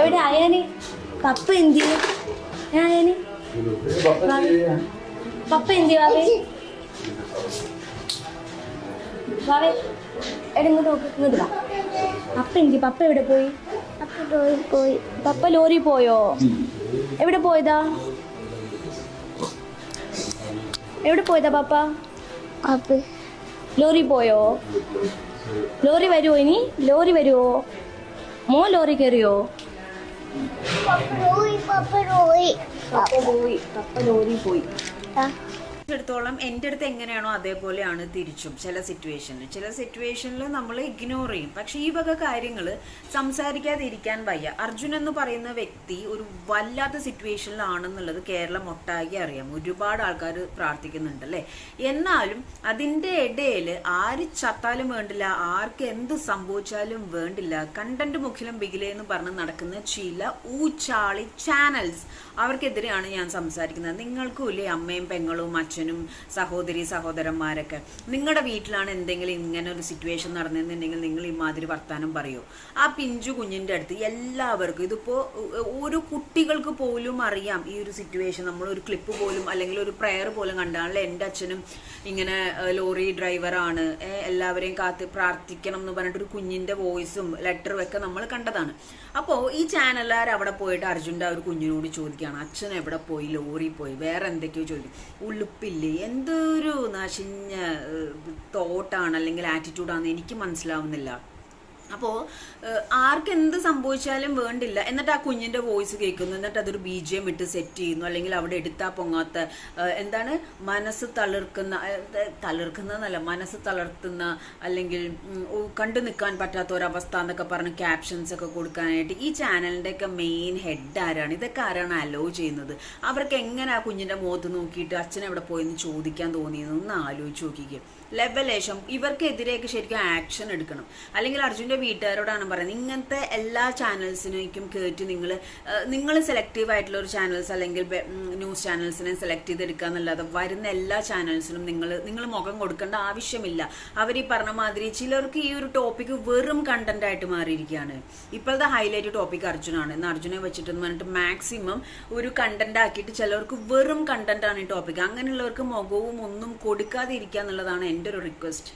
എവിടെ അയാന് പപ്പ എന്തി അയാന് പപ്പ എന്തി വാവേ വാവേ എടാ ഇങ്ങോട്ട് നോക്ക് ഇങ്ങോട്ട് വാ പപ്പ എന്തി പപ്പ എവിടെ പോയി പപ്പ ലോറി പോയോ എവിടെ പോയതാ പപ്പ ലോറി പോയോ ലോറി വരുമോ ഇനി ലോറി വരുമോ ലോറി കയറിയോ പപ്പ ലോറി പോയി ത്തോളം എൻ്റെ അടുത്ത് എങ്ങനെയാണോ അതേപോലെയാണ് തിരിച്ചും ചില സിറ്റുവേഷനിൽ നമ്മൾ ഇഗ്നോർ ചെയ്യും. പക്ഷെ ഈ വക കാര്യങ്ങൾ സംസാരിക്കാതെ ഇരിക്കാൻ വയ്യ. അർജുൻ എന്ന് പറയുന്ന വ്യക്തി ഒരു വല്ലാത്ത സിറ്റുവേഷനിലാണെന്നുള്ളത് കേരളം ഒട്ടാകെ അറിയാം. ഒരുപാട് ആൾക്കാർ പ്രാർത്ഥിക്കുന്നുണ്ടല്ലേ. എന്നാലും അതിൻ്റെ ഇടയിൽ ആര് ചത്താലും വേണ്ടില്ല, ആർക്ക് എന്ത് സംഭവിച്ചാലും വേണ്ടില്ല, കണ്ടന്റ് മുഖിലും ബിഗിലേ എന്ന് പറഞ്ഞ് നടക്കുന്ന ചില ഊച്ചാളി ചാനൽസ് അവർക്കെതിരെയാണ് ഞാൻ സംസാരിക്കുന്നത്. നിങ്ങൾക്കും ഇല്ലേ അമ്മയും പെങ്ങളും അച്ഛനും സഹോദരന്മാരൊക്കെ? നിങ്ങളുടെ വീട്ടിലാണ് എന്തെങ്കിലും ഇങ്ങനെ ഒരു സിറ്റുവേഷൻ നടന്നിട്ടുണ്ടെങ്കിൽ നിങ്ങൾ ഇമാതിരി വർത്താനം പറയൂ? ആ പിഞ്ചു കുഞ്ഞിൻ്റെ അടുത്ത് എല്ലാവർക്കും ഇതിപ്പോൾ ഓരോ കുട്ടികൾക്ക് പോലും അറിയാം ഈ ഒരു സിറ്റുവേഷൻ. നമ്മളൊരു ക്ലിപ്പ് പോലും അല്ലെങ്കിൽ ഒരു പ്രെയർ പോലും കണ്ടാണല്ലോ എൻ്റെ അച്ഛനും ഇങ്ങനെ ലോറി ഡ്രൈവറാണ്, എല്ലാവരെയും കാത്ത് പ്രാർത്ഥിക്കണം എന്ന് പറഞ്ഞിട്ടൊരു കുഞ്ഞിൻ്റെ വോയിസും ലെറ്ററും ഒക്കെ നമ്മൾ കണ്ടതാണ്. അപ്പോൾ ഈ ചാനലുകാർ അവിടെ പോയിട്ട് അർജുൻ്റെ ആ ഒരു കുഞ്ഞിനോട് ചോദിക്കുകയാണ്, അച്ഛൻ എവിടെ പോയി? ലോറി പോയി, വേറെ എന്തൊക്കെയോ ചോദിക്കും. ഉളുപ്പില്ലേ? എന്തൊരു നശിഞ്ഞ തോട്ടാണ് അല്ലെങ്കിൽ ആറ്റിറ്റ്യൂഡാണെന്ന് എനിക്ക് മനസ്സിലാവുന്നില്ല. അപ്പോൾ ആർക്കെന്ത് സംഭവിച്ചാലും വേണ്ടില്ല, എന്നിട്ട് ആ കുഞ്ഞിൻ്റെ വോയിസ് കേൾക്കുന്നു, എന്നിട്ട് അതൊരു BGM ഇട്ട് സെറ്റ് ചെയ്യുന്നു, അല്ലെങ്കിൽ അവിടെ എടുത്താൽ പൊങ്ങാത്ത എന്താണ് മനസ്സ് തളിർക്കുന്നതല്ല, മനസ്സ് തളർത്തുന്ന അല്ലെങ്കിൽ കണ്ടു നിൽക്കാൻ പറ്റാത്ത ഒരവസ്ഥ എന്നൊക്കെ പറഞ്ഞ് ക്യാപ്ഷൻസ് ഒക്കെ കൊടുക്കാനായിട്ട് ഈ ചാനലിൻ്റെയൊക്കെ മെയിൻ ഹെഡ് ആരാണ്? ഇതൊക്കെ ആരാണ് അലോ ചെയ്യുന്നത്? അവർക്ക് എങ്ങനെ ആ കുഞ്ഞിൻ്റെ മുഖത്ത് നോക്കിയിട്ട് അച്ഛൻ എവിടെ പോയെന്ന് ചോദിക്കാൻ തോന്നിയെന്ന് ആലോചിച്ച് നോക്കിക്കുക. ലെവലേശം ഇവർക്കെതിരെയൊക്കെ ശരിക്കും ആക്ഷൻ എടുക്കണം. അല്ലെങ്കിൽ അർജുൻ്റെ വീട്ടുകാരോടാണ് പറയുന്നത്, ഇങ്ങനത്തെ എല്ലാ ചാനൽസിനേക്കും കയറ്റി നിങ്ങൾ സെലക്റ്റീവ് ആയിട്ടുള്ള ഒരു ചാനൽസ് അല്ലെങ്കിൽ ന്യൂസ് ചാനൽസിനെ സെലക്ട് ചെയ്തെടുക്കുക എന്നല്ലാതെ വരുന്ന എല്ലാ ചാനൽസിനും നിങ്ങൾ മുഖം കൊടുക്കേണ്ട ആവശ്യമില്ല. അവർ ഈ പറഞ്ഞ മാതിരി ചിലർക്ക് ഈ ഒരു ടോപ്പിക്ക് വെറും കണ്ടന്റ് ആയിട്ട് മാറിയിരിക്കുകയാണ്. ഇപ്പോഴത്തെ ഹൈലൈറ്റ് ടോപ്പിക് അർജുനാണ്. ഇന്ന് അർജുനെ വെച്ചിട്ടെന്ന് പറഞ്ഞിട്ട് മാക്സിമം ഒരു കണ്ടന്റ് ആക്കിയിട്ട് ചിലർക്ക് വെറും കണ്ടന്റ് ആണ് ഈ ടോപ്പിക്. അങ്ങനെയുള്ളവർക്ക് മുഖവും ഒന്നും കൊടുക്കാതെ ഇരിക്കുക എന്നുള്ളതാണ് എൻ്റെ ഒരു റിക്വസ്റ്റ്.